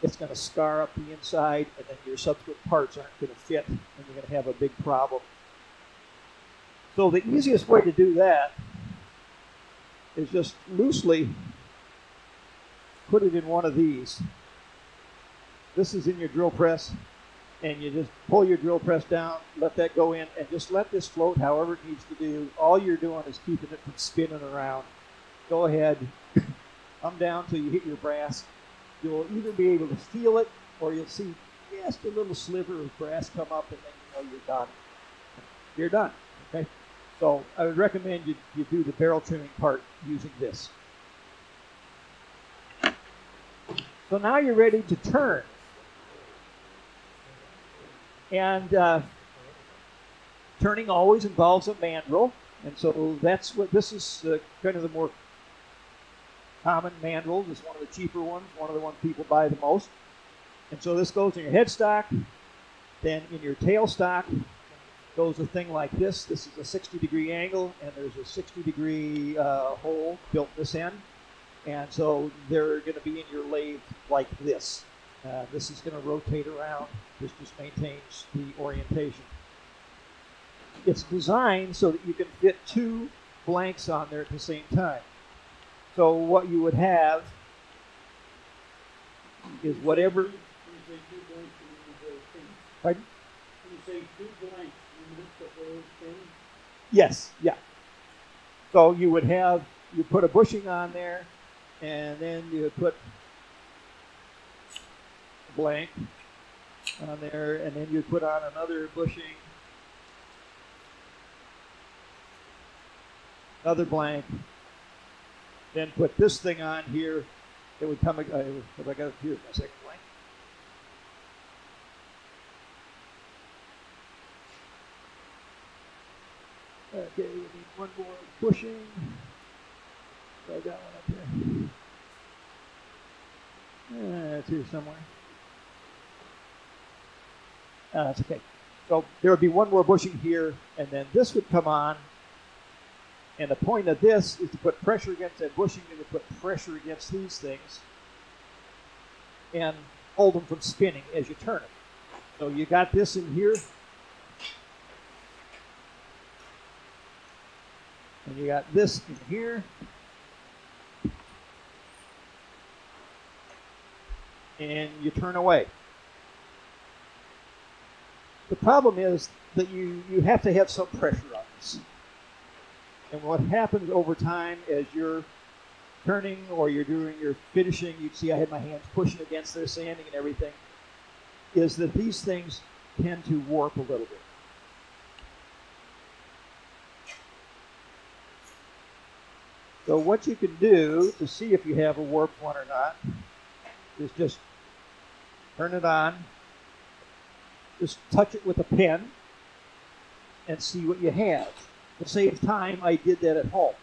it's going to scar up the inside, and then your subsequent parts aren't going to fit, and you're going to have a big problem. So the easiest way to do that is just loosely put it in one of these. This is in your drill press, and you just pull your drill press down, let that go in, and just let this float however it needs to do. All you're doing is keeping it from spinning around. Go ahead, come down till you hit your brass. You'll either be able to feel it, or you'll see just a little sliver of brass come up, and then you know you're done. You're done, okay? So I would recommend you do the barrel trimming part using this. So now you're ready to turn. And turning always involves a mandrel. And so that's what this is, kind of the more common mandrels. It's one of the cheaper ones, one of the ones people buy the most. And so this goes in your headstock. Then in your tailstock goes a thing like this. This is a 60-degree angle, and there's a 60-degree hole built this end. And so they're going to be in your lathe like this. This is going to rotate around. This just maintains the orientation. It's designed so that you can fit two blanks on there at the same time. So what you would have is whatever... When you say two blanks, you mean the whole thing. Pardon? When you say two blanks, you mean the whole thing? Yes, yeah. So you would have, you put a bushing on there, and then you put a blank on there, and then you put on another bushing, another blank, then put this thing on here. It would come, have I got it here, my second blank? Okay, we need one more bushing. So I got one up here. It's here somewhere. That's okay. So there would be one more bushing here, and then this would come on. And the point of this is to put pressure against that bushing and to put pressure against these things and hold them from spinning as you turn it. So you got this in here. And you got this in here. And you turn away. The problem is that you have to have some pressure on this. And what happens over time as you're turning or you're doing your finishing, you see I had my hands pushing against their sanding and everything, is that these things tend to warp a little bit. So what you can do to see if you have a warped one or not is just turn it on, just touch it with a pen, and see what you have. To save time, I did that at home.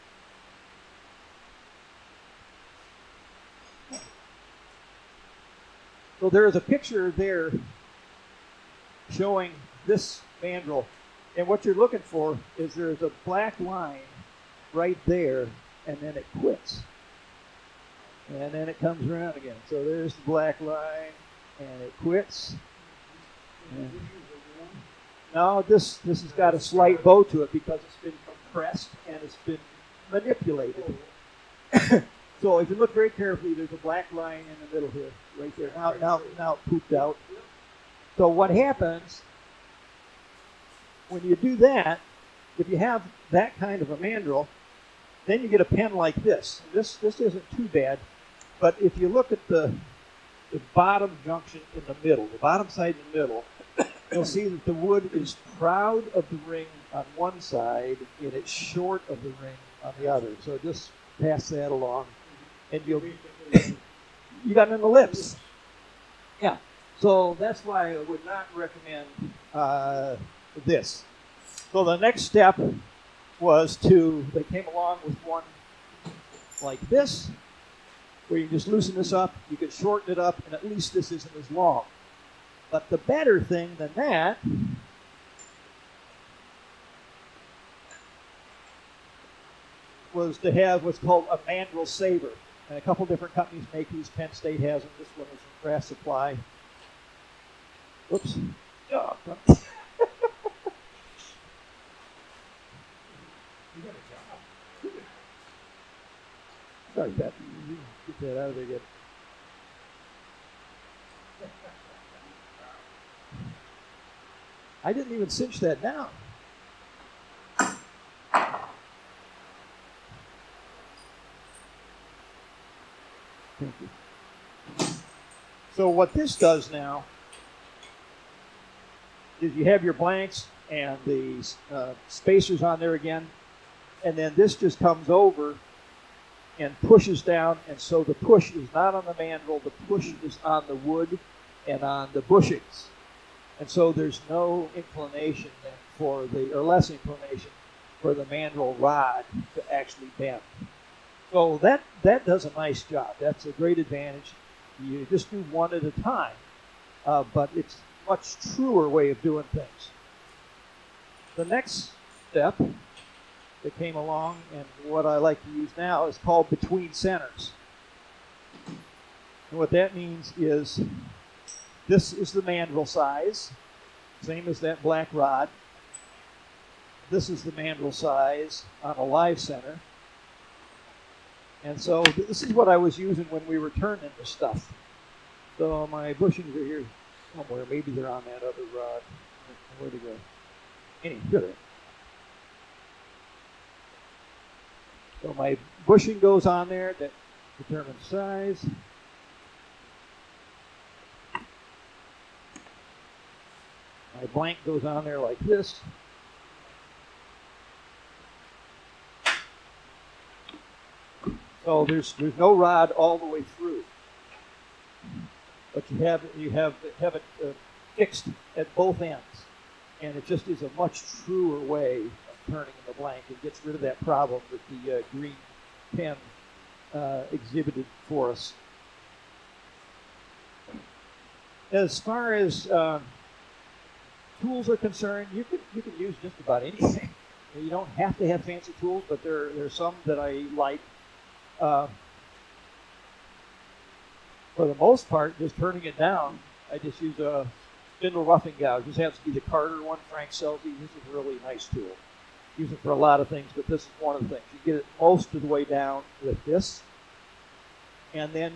So there is a picture there showing this mandrel. And what you're looking for is there's a black line right there, and then it quits. And then it comes around again. So there's the black line, and it quits. And now this has got a slight bow to it because it's been compressed and it's been manipulated. So if you look very carefully, there's a black line in the middle here, right there. Now it pooped out. So what happens when you do that, if you have that kind of a mandrel, then you get a pen like this. This isn't too bad, but if you look at the bottom junction in the middle, the bottom side in the middle, you'll see that the wood is proud of the ring on one side and it's short of the ring on the other. So just pass that along, and you got an ellipse. Yeah. So that's why I would not recommend this. So the next step was they came along with one like this, where you just loosen this up, you can shorten it up, and at least this isn't as long. But the better thing than that was to have what's called a mandrel saver. And a couple different companies make these. Penn State has them. This one is from Craft Supply. Whoops. Oh, You got a job. sorry, Pat. Get that out of there again. I didn't even cinch that down. Thank you. So what this does now is you have your blanks and the spacers on there again, and then this just comes over and pushes down, and so the push is not on the mandrel, the push is on the wood and on the bushings. And so there's no inclination then or less inclination for the mandrel rod to actually bend. So that does a nice job. That's a great advantage. You just do one at a time, but it's a much truer way of doing things. The next step that came along, and what I like to use now, is called between centers. And what that means is this is the mandrel size, same as that black rod. This is the mandrel size on a live center. And so this is what I was using when we were turning the stuff. So my bushings are here somewhere. Maybe they're on that other rod. Where'd it go? Anyway, good. So my bushing goes on there. That determines size. My blank goes on there like this. So there's no rod all the way through, but you have it fixed at both ends, and it just is a much truer way of turning in the blank. It gets rid of that problem that the green pen exhibited for us. As far as tools are concerned, you can use just about anything. You don't have to have fancy tools, but there are some that I like. For the most part, just turning it down, I just use a spindle roughing gouge. This has to be the Carter one. Frank sells these. This is a really nice tool. Use it for a lot of things, but this is one of the things. You get it most of the way down with this. And then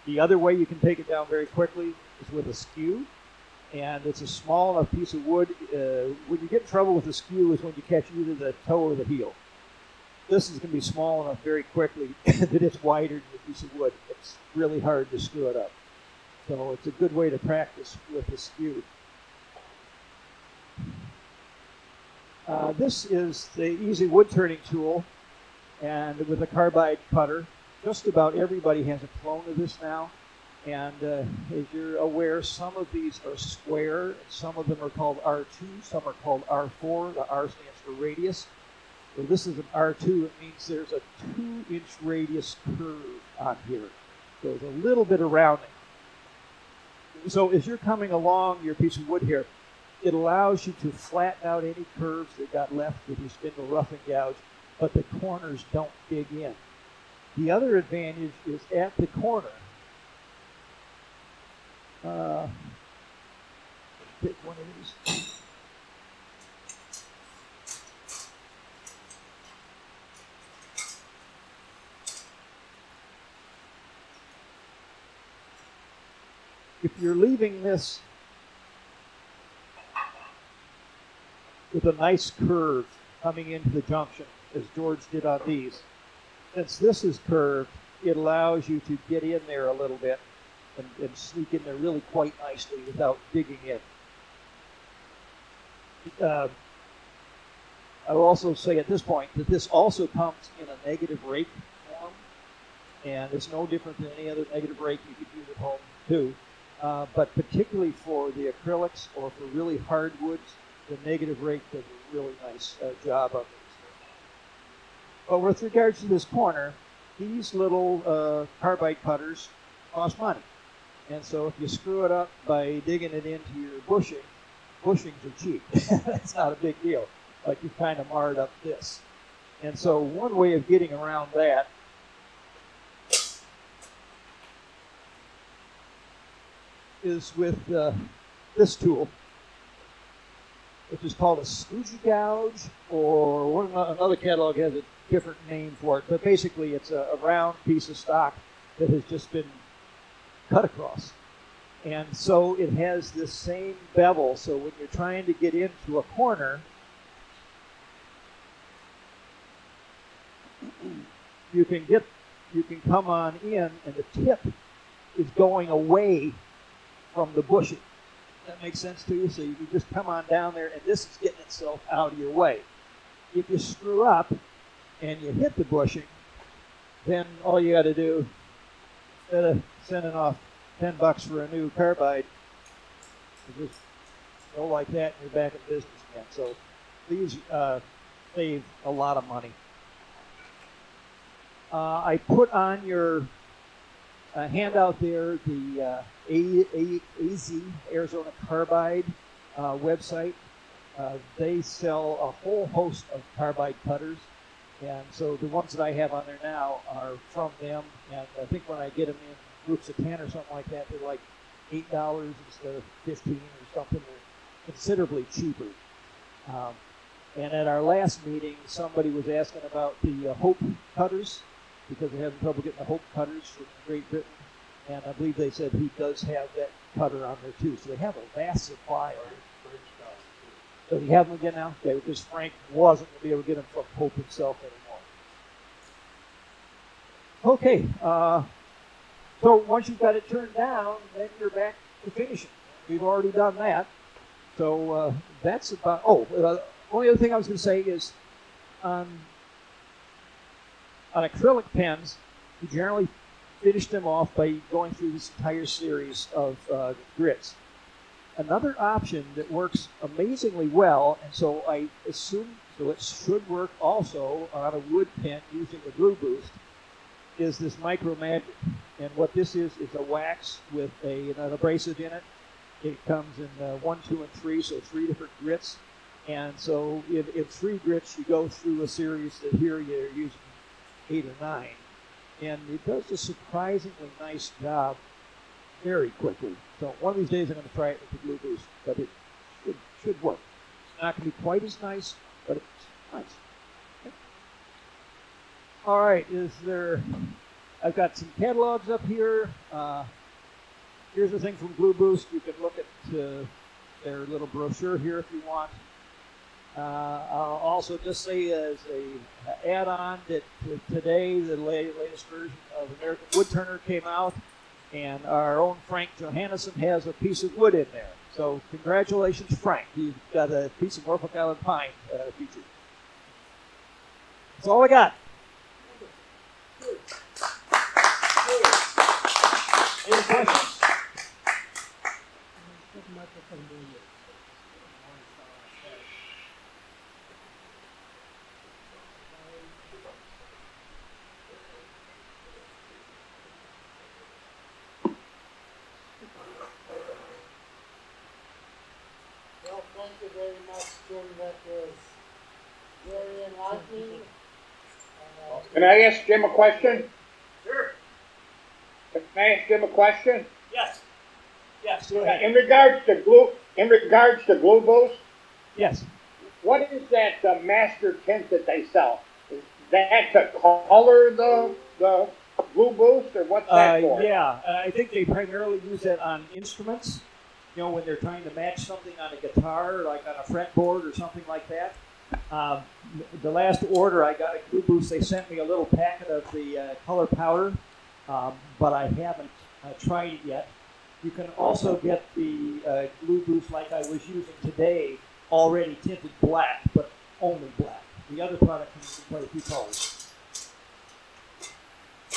the other way you can take it down very quickly is with a skew. And it's a small enough piece of wood. When you get in trouble with a skew is when you catch either the toe or the heel. This is going to be small enough very quickly that it's wider than a piece of wood. It's really hard to screw it up. So it's a good way to practice with the skew. This is the easy wood turning tool. and with a carbide cutter. Just about everybody has a clone of this now. And as you're aware, some of these are square, some of them are called R2, some are called R4. The R stands for radius. So this is an R2. It means there's a 2-inch radius curve on here. So there's a little bit of rounding. So as you're coming along your piece of wood here, it allows you to flatten out any curves that got left with your spindle roughing gouge, but the corners don't dig in. The other advantage is at the corner. Pick one of these. If you're leaving this with a nice curve coming into the junction, as George did on these, since this is curved, it allows you to get in there a little bit and sneak in there really quite nicely without digging in. I will also say at this point that this also comes in a negative rake form, and it's no different than any other negative rake you could use at home too. But particularly for the acrylics or for really hard woods, the negative rake does a really nice job of these. But with regards to this corner, these little carbide cutters cost money. And so if you screw it up by digging it into your bushing, bushings are cheap. That's not a big deal. Like you kind of marred up this. And so one way of getting around that is with this tool, which is called a Smoochie Gouge, or another catalog has a different name for it. But basically it's a round piece of stock that has just been cut across. And so it has this same bevel, so when you're trying to get into a corner, you can come on in, and the tip is going away from the bushing. That makes sense to you? So you can just come on down there, and this is getting itself out of your way. If you screw up and you hit the bushing, then all you got to do, instead of sending off $10 for a new carbide, you just go like that and you're back in business again. So these save a lot of money. I put on your handout there the AZ, Arizona Carbide website. They sell a whole host of carbide cutters. And so the ones that I have on there now are from them. And I think when I get them in groups of 10 or something like that, they're like $8 instead of $15 or something. They're considerably cheaper. And at our last meeting, somebody was asking about the Hope cutters, because they're having trouble getting the Hope cutters from Great Britain. And I believe they said he does have that cutter on there too. So they have a vast supply of it. Does he have them again now? Okay, because Frank wasn't going to be able to get them from Hope himself anymore. Okay, so once you've got it turned down, then you're back to finishing. We've already done that. So that's about, only other thing I was going to say is on acrylic pens, you generally finish them off by going through this entire series of grits. Another option that works amazingly well, and so I assume so it should work also on a wood pen using the GluBoost, is this Micro Magic. And what this is a wax with an abrasive in it. It comes in 1, 2, and 3, so 3 different grits. And so in 3 grits, you go through a series that here you're using 8 or 9. And it does a surprisingly nice job very quickly. So one of these days I'm going to try it with the GluBoost, but it should work. It's not going to be quite as nice, but it's nice. Okay. All right, I've got some catalogs up here. Here's the thing from GluBoost. You can look at their little brochure here if you want. I'll also just say as a add-on that today the latest version of American Woodturner came out, and our own Frank Johannesson has a piece of wood in there. So congratulations, Frank. You've got a piece of Norfolk Island pine featured. That's all I got. Well, thank you very much, Jim. That was very enlightening. Can I ask Jim a question? Sure. Can I ask Jim a question? Yes. Yes. Go ahead. In regards to GluBoost, Yes. what is that master tint that they sell? Is that to color the GluBoost, or what's that for? Yeah, I think they primarily use that on instruments. You know, when they're trying to match something on a guitar, like on a fretboard or something like that. The last order I got at GluBoost, they sent me a little packet of the color powder, but I haven't tried it yet. You can also get the GluBoost like I was using today, already tinted black, but only black. The other product comes in quite a few colors.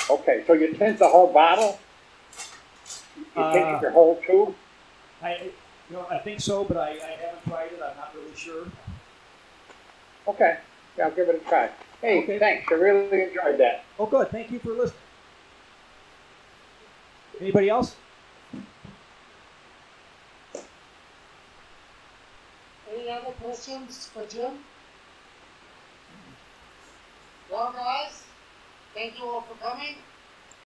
Okay, so you tint the whole bottle? You tint your whole tube? I think so, but I haven't tried it. I'm not really sure. Okay, yeah, I'll give it a try. Hey, Okay. Thanks, I really enjoyed that. Oh, good. Thank you for listening. Anybody else? Any other questions for Jim? Well, guys, thank you all for coming.